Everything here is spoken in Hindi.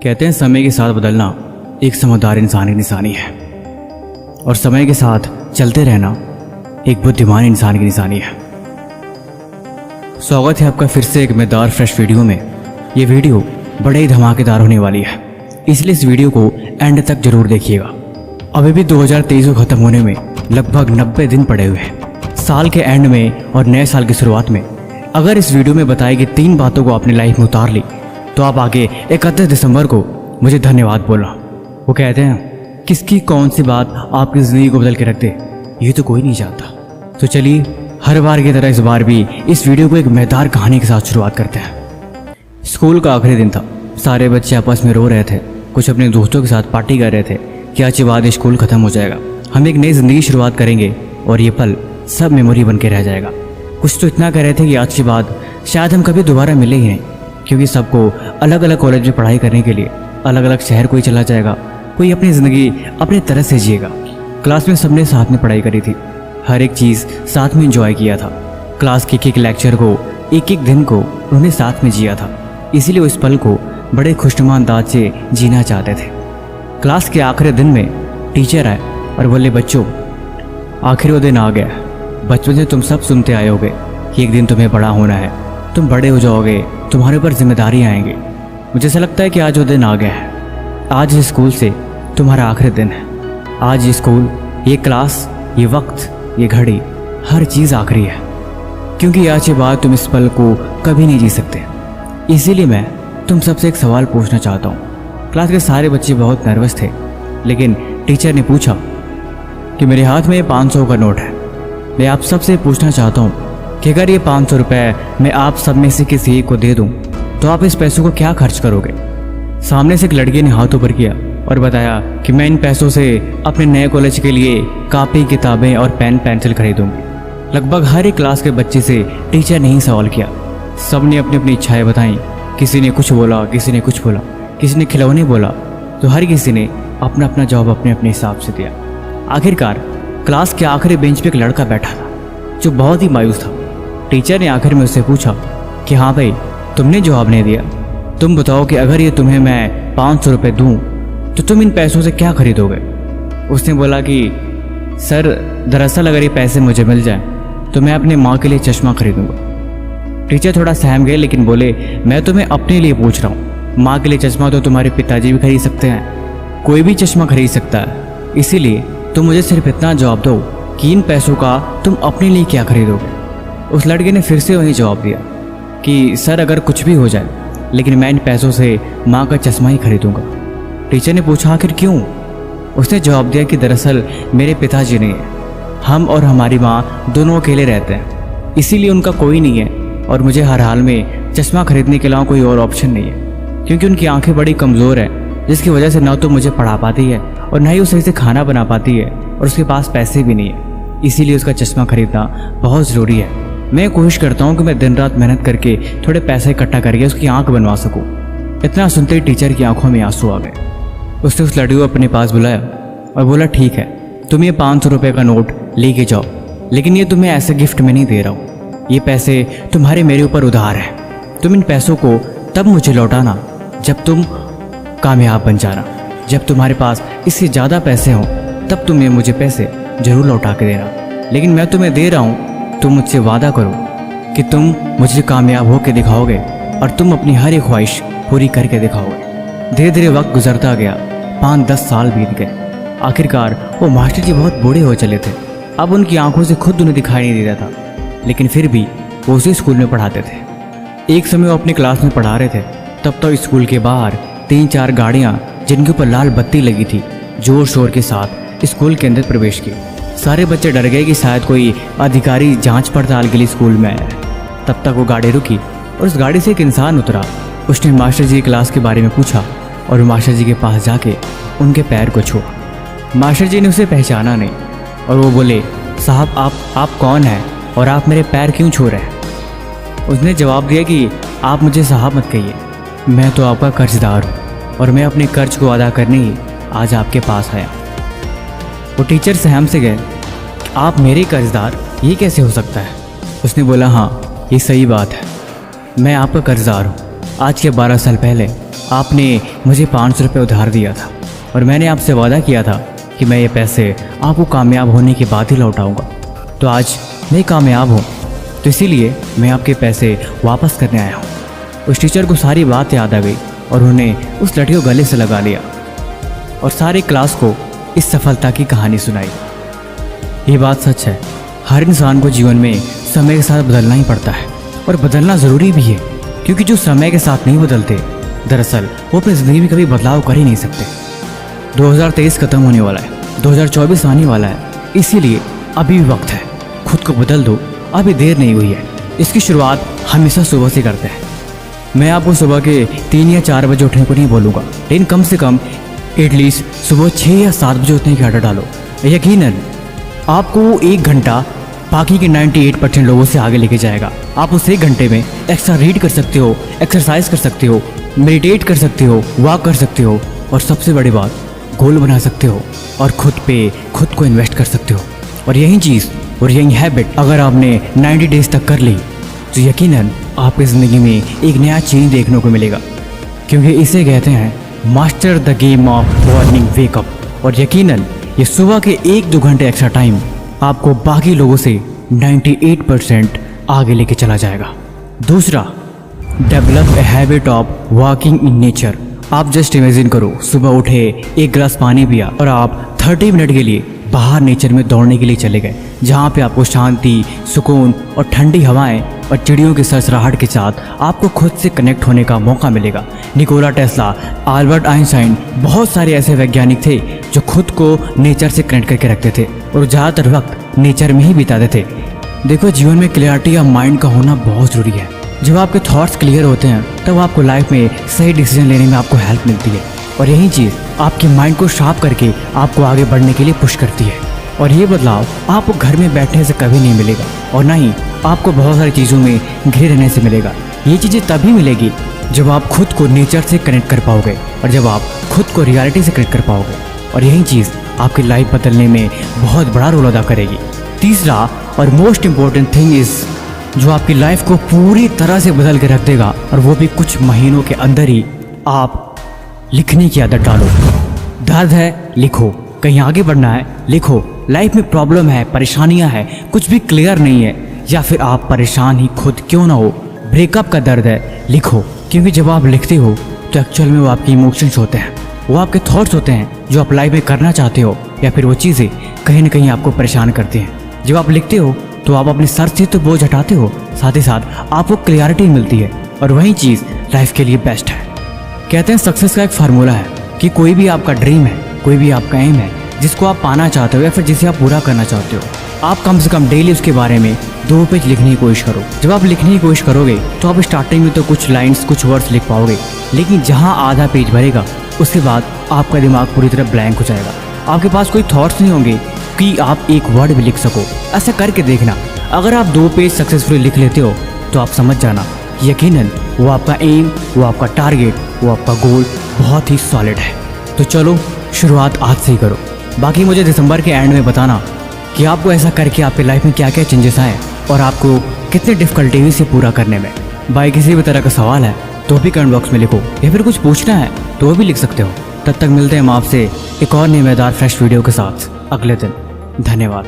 कहते हैं समय के साथ बदलना एक समझदार इंसान की निशानी है और समय के साथ चलते रहना एक बुद्धिमान इंसान की निशानी है। स्वागत है आपका फिर से एक मजेदार फ्रेश वीडियो में। ये वीडियो बड़े ही धमाकेदार होने वाली है, इसलिए इस वीडियो को एंड तक जरूर देखिएगा। अभी भी 2023 को ख़त्म होने में लगभग 90 दिन पड़े हुए हैं। साल के एंड में और नए साल की शुरुआत में अगर इस वीडियो में बताई गई 3 बातों को अपनी लाइफ में उतार ली तो आप आगे 31 दिसंबर को मुझे धन्यवाद बोलना। वो कहते हैं किसकी कौन सी बात आपकी ज़िंदगी को बदल के रख दे, ये तो कोई नहीं जानता। तो चलिए हर बार की तरह इस बार भी इस वीडियो को एक मजेदार कहानी के साथ शुरुआत करते हैं। स्कूल का आखिरी दिन था। सारे बच्चे आपस में रो रहे थे, कुछ अपने दोस्तों के साथ पार्टी कर रहे थे कि आज के बाद स्कूल ख़त्म हो जाएगा, हम एक नई ज़िंदगी शुरुआत करेंगे और ये पल सब मेमोरी बन के रह जाएगा। कुछ तो इतना कह रहे थे कि आज के बाद शायद हम कभी दोबारा मिले ही नहीं, क्योंकि सबको अलग अलग कॉलेज में पढ़ाई करने के लिए अलग अलग शहर कोई चला जाएगा, कोई अपनी ज़िंदगी अपने तरह से जिएगा। क्लास में सबने साथ में पढ़ाई करी थी, हर एक चीज़ साथ में एंजॉय किया था। क्लास के एक लेक्चर को एक दिन को उन्होंने साथ में जिया था, इसीलिए वो इस पल को बड़े खुशनुमा अंदाज से जीना चाहते थे। क्लास के आखिरी दिन में टीचर आए और बोले, बच्चों आखिर वो दिन आ गया। बचपन से तुम सब सुनते आए होगे कि एक दिन तुम्हें बड़ा होना है, तुम बड़े हो जाओगे, तुम्हारे ऊपर जिम्मेदारी आएंगी। मुझे ऐसा लगता है कि आज वो दिन आ गया है। आज इस स्कूल से तुम्हारा आखिरी दिन है। आज ये स्कूल, ये क्लास, ये वक्त, ये घड़ी, हर चीज़ आखिरी है, क्योंकि आज के बाद तुम इस पल को कभी नहीं जी सकते। इसीलिए मैं तुम सबसे एक सवाल पूछना चाहता हूँ। क्लास के सारे बच्चे बहुत नर्वस थे, लेकिन टीचर ने पूछा कि मेरे हाथ में 500 का नोट है। मैं आप सबसे पूछना चाहता हूँ कि अगर ये 500 रुपये मैं आप सब में से किसी एक को दे दूँ तो आप इस पैसों को क्या खर्च करोगे? सामने से एक लड़के ने हाथ ऊपर किया और बताया कि मैं इन पैसों से अपने नए कॉलेज के लिए कापी, किताबें और पेन पेंसिल खरीदूंगी। लगभग हर एक क्लास के बच्चे से टीचर ने ही सवाल किया। सब ने अपनी अपनी इच्छाएं बताई। किसी ने कुछ बोला, किसी ने कुछ बोला, किसी ने खिलौने बोला, तो हर किसी ने अपना अपना जवाब अपने अपने हिसाब से दिया। आखिरकार क्लास के आखिरी बेंच पे एक लड़का बैठा था जो बहुत ही मायूस था। टीचर ने आखिर में उससे पूछा कि हाँ भाई, तुमने जवाब नहीं दिया, तुम बताओ कि अगर ये तुम्हें मैं 500 रुपये दूँ तो तुम इन पैसों से क्या खरीदोगे? उसने बोला कि सर दरअसल अगर ये पैसे मुझे मिल जाएं तो मैं अपने माँ के लिए चश्मा खरीदूंगा। टीचर थोड़ा सहम गए, लेकिन बोले, मैं तुम्हें अपने लिए पूछ रहा हूँ। माँ के लिए चश्मा तो तुम्हारे पिताजी भी खरीद सकते हैं, कोई भी चश्मा खरीद सकता है। इसीलिए तुम मुझे सिर्फ इतना जवाब दो कि इन पैसों का तुम अपने लिए क्या खरीदोगे? उस लड़के ने फिर से वही जवाब दिया कि सर अगर कुछ भी हो जाए, लेकिन मैं इन पैसों से माँ का चश्मा ही खरीदूंगा। टीचर ने पूछा आखिर क्यों? उसने जवाब दिया कि दरअसल मेरे पिताजी नहीं है, हम और हमारी माँ दोनों अकेले रहते हैं, इसीलिए उनका कोई नहीं है और मुझे हर हाल में चश्मा खरीदने के अलावा कोई और ऑप्शन नहीं है, क्योंकि उनकी आंखें बड़ी कमज़ोर हैं, जिसकी वजह से ना तो मुझे पढ़ा पाती है और ना ही वो सही से खाना बना पाती है, और उसके पास पैसे भी नहीं है, इसीलिए उसका चश्मा खरीदना बहुत ज़रूरी है। मैं कोशिश करता हूँ कि मैं दिन रात मेहनत करके थोड़े पैसे इकट्ठा करके उसकी आंख बनवा सकूँ। इतना सुनते ही टीचर की आंखों में आंसू आ गए। उसने उस लड़की को अपने पास बुलाया और बोला, ठीक है, तुम ये 500 रुपये का नोट लेके जाओ, लेकिन ये तुम्हें ऐसे गिफ्ट में नहीं दे रहा हूँ, ये पैसे तुम्हारे मेरे ऊपर उधार है। तुम इन पैसों को तब मुझे लौटाना जब तुम कामयाब बन जाना, जब तुम्हारे पास इससे ज़्यादा पैसे हों तब तुम्हें मुझे पैसे ज़रूर लौटा के देना। लेकिन मैं तुम्हें दे रहा हूँ, तुम मुझसे वादा करो कि तुम मुझे कामयाब होकर दिखाओगे और तुम अपनी हर एक ख्वाहिश पूरी करके दिखाओगे। धीरे धीरे वक्त गुजरता गया, 5-10 साल बीत गए। आखिरकार वो मास्टर जी बहुत बूढ़े हो चले थे। अब उनकी आंखों से खुद उन्हें दिखाई नहीं देता था, लेकिन फिर भी वो उसी स्कूल में पढ़ाते थे। एक समय वो अपनी क्लास में पढ़ा रहे थे, तब तक स्कूल के बाहर 3-4 गाड़ियाँ जिनके ऊपर लाल बत्ती लगी थी जोर शोर के साथ स्कूल के अंदर प्रवेश की। सारे बच्चे डर गए कि शायद कोई अधिकारी जांच पड़ताल के लिए स्कूल में आया है। तब तक वो गाड़ी रुकी और उस गाड़ी से एक इंसान उतरा। उसने मास्टर जी की क्लास के बारे में पूछा और मास्टर जी के पास जाके उनके पैर को छुआ। मास्टर जी ने उसे पहचाना नहीं और वो बोले, साहब आप कौन हैं और आप मेरे पैर क्यों छू रहे हैं? उसने जवाब दिया कि आप मुझे साहब मत कहिए, मैं तो आपका कर्जदार हूँ और मैं अपने कर्ज को अदा करने ही आज आपके पास आया। वो टीचर सहम से गए, आप मेरे कर्जदार, ये कैसे हो सकता है? उसने बोला, हाँ ये सही बात है, मैं आपका कर्जदार हूँ। आज के 12 साल पहले आपने मुझे 500 रुपये उधार दिया था और मैंने आपसे वादा किया था कि मैं ये पैसे आपको कामयाब होने के बाद ही लौटाऊंगा। तो आज मैं कामयाब हूँ, तो इसीलिए मैं आपके पैसे वापस करने आया हूँ। उस टीचर को सारी बात याद आ गई और उन्होंने उस लड़की को गले से लगा लिया और सारी क्लास को इस सफलता की कहानी सुनाई। ये बात सच है, हर इंसान को जीवन में समय के साथ बदलना ही पड़ता है और बदलना ज़रूरी भी है, क्योंकि जो समय के साथ नहीं बदलते दरअसल वो अपनी ज़िंदगी में कभी बदलाव कर ही नहीं सकते। 2023 ख़त्म होने वाला है, 2024 आने वाला है, इसीलिए अभी भी वक्त है, खुद को बदल दो, अभी देर नहीं हुई है। इसकी शुरुआत हमेशा सुबह से करते हैं। मैं आपको सुबह के 3 या 4 बजे उठने को नहीं बोलूँगा, लेकिन कम से कम एटलीस्ट सुबह 6 या 7 बजे उठने की आदत डालो। यकीनन आपको वो 1 घंटा बाकी के 98% लोगों से आगे लेके जाएगा। आप उस 1 घंटे में एक्स्ट्रा रीड कर सकते हो, एक्सरसाइज कर सकते हो, मेडिटेट कर सकते हो, वॉक कर सकते हो और सबसे बड़ी बात गोल बना सकते हो और खुद को इन्वेस्ट कर सकते हो। और यही चीज़ और यही हैबिट अगर आपने 90 डेज तक कर ली तो यकीनन आपकी ज़िंदगी में एक नया चेंज देखने को मिलेगा, क्योंकि इसे कहते हैं master the game of morning wake up. और यकीनन ये सुबह के 1-2 घंटे एक्स्ट्रा टाइम आपको बाकी लोगों से 98% आगे लेके चला जाएगा। दूसरा, develop a habit of walking in nature. आप जस्ट इमेजिन करो, सुबह उठे, 1 गिलास पानी पिया और आप 30 मिनट के लिए बाहर नेचर में दौड़ने के लिए चले गए, जहाँ पे आपको शांति, सुकून और ठंडी हवाएं और चिड़ियों की सरसराहट के साथ आपको खुद से कनेक्ट होने का मौका मिलेगा। निकोला टेस्ला, अल्बर्ट आइंस्टाइन, बहुत सारे ऐसे वैज्ञानिक थे जो खुद को नेचर से कनेक्ट करके रखते थे और ज़्यादातर वक्त नेचर में ही बिताते थे। देखो, जीवन में क्लियरिटी ऑफ माइंड का होना बहुत ज़रूरी है। जब आपके थॉट्स क्लियर होते हैं तब आपको लाइफ में सही डिसीजन लेने में आपको हेल्प मिलती है और यही चीज़ आपके माइंड को शार्प करके आपको आगे बढ़ने के लिए पुश करती है। और ये बदलाव आपको घर में बैठने से कभी नहीं मिलेगा और ना ही आपको बहुत सारी चीज़ों में घिरे रहने से मिलेगा। ये चीज़ें तभी मिलेगी जब आप खुद को नेचर से कनेक्ट कर पाओगे और जब आप खुद को रियलिटी से कनेक्ट कर पाओगे, और यही चीज़ आपकी लाइफ बदलने में बहुत बड़ा रोल अदा करेगी। तीसरा और मोस्ट इम्पोर्टेंट थिंग इज़ जो आपकी लाइफ को पूरी तरह से बदल के रख देगा, और वो भी कुछ महीनों के अंदर ही, आप लिखने की आदत डालो। दर्द है, लिखो। कहीं आगे बढ़ना है, लिखो। लाइफ में प्रॉब्लम है, परेशानियां हैं, कुछ भी क्लियर नहीं है, या फिर आप परेशान ही खुद क्यों ना हो, ब्रेकअप का दर्द है, लिखो। क्योंकि जब आप लिखते हो तो एक्चुअल में वो आपके इमोशंस होते हैं, वो आपके थॉट्स होते हैं जो आप लाइफ में करना चाहते हो, या फिर वो चीज़ें कहीं ना कहीं आपको परेशान करती हैं। जब आप लिखते हो तो आप अपने सर से तो बोझ हटाते हो, साथ ही साथ आपको क्लियरिटी मिलती है, और वही चीज़ लाइफ के लिए बेस्ट है। कहते हैं सक्सेस का एक फार्मूला है कि कोई भी आपका ड्रीम है, कोई भी आपका एम है जिसको आप पाना चाहते हो या फिर जिसे आप पूरा करना चाहते हो, आप कम से कम डेली उसके बारे में 2 पेज लिखने की कोशिश करो। जब आप लिखने की कोशिश करोगे तो आप स्टार्टिंग में तो कुछ लाइन्स, कुछ वर्ड्स लिख पाओगे, लेकिन जहाँ आधा पेज भरेगा उसके बाद आपका दिमाग पूरी तरह ब्लैंक हो जाएगा। आपके पास कोई थॉट्स नहीं होंगे कि आप एक वर्ड भी लिख सको। ऐसा करके देखना, अगर आप 2 पेज सक्सेसफुली लिख लेते हो तो आप समझ जाना यकीनन वो आपका एम, वो आपका टारगेट, वो आपका गोल बहुत ही सॉलिड है। तो चलो शुरुआत आज से ही करो। बाकी मुझे दिसंबर के एंड में बताना कि आपको ऐसा करके आपकी लाइफ में क्या क्या चेंजेस आए और आपको कितने डिफिकल्टी हुई इसे पूरा करने में। भाई किसी भी तरह का सवाल है तो भी कमेंट बॉक्स में लिखो, या फिर कुछ पूछना है तो वो भी लिख सकते हो। तब तक मिलते हैं हम आपसे एक और नई मज़ेदार फ्रेश वीडियो के साथ अगले दिन। धन्यवाद।